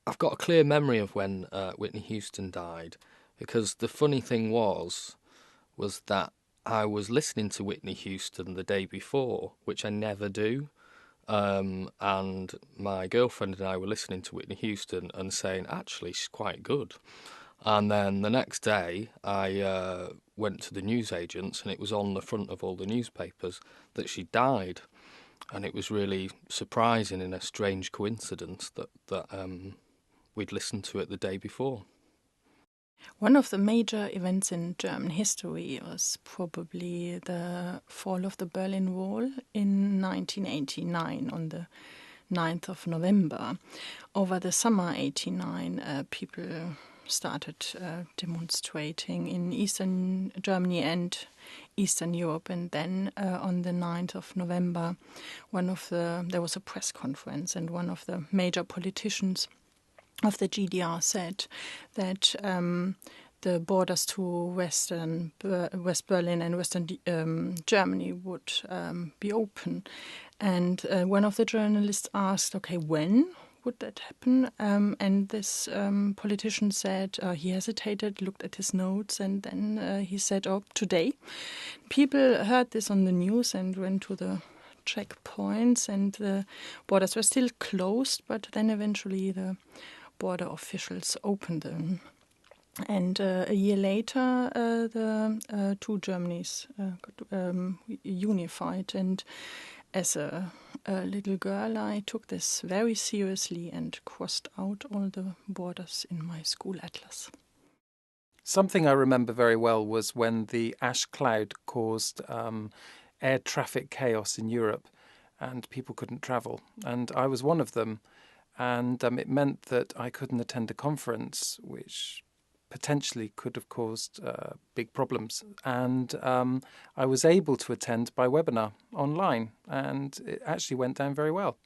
I've got a clear memory of when Whitney Houston died, because the funny thing was that I was listening to Whitney Houston the day before, which I never do. And my girlfriend and I were listening to Whitney Houston and saying, actually, she's quite good. And then the next day, I went to the newsagents, and it was on the front of all the newspapers that she died. And it was really surprising and a strange coincidence that we'd listened to it the day before. One of the major events in German history was probably the fall of the Berlin Wall in 1989 on the 9th of November. Over the summer 89, people started demonstrating in Eastern Germany and Eastern Europe, and then on the 9th of November, there was a press conference, and one of the major politicians of the GDR said that the borders to West Berlin and Western Germany would be open. And one of the journalists asked, okay, when would that happen? And this politician said, he hesitated, looked at his notes, and then he said, oh, today. People heard this on the news and went to the checkpoints, and the borders were still closed, but then eventually the border officials opened them. And a year later, the two Germanys got unified. And as a little girl, I took this very seriously and crossed out all the borders in my school atlas. Something I remember very well was when the ash cloud caused air traffic chaos in Europe and people couldn't travel. And I was one of them. And it meant that I couldn't attend a conference, which potentially could have caused big problems. And I was able to attend by webinar online, and it actually went down very well.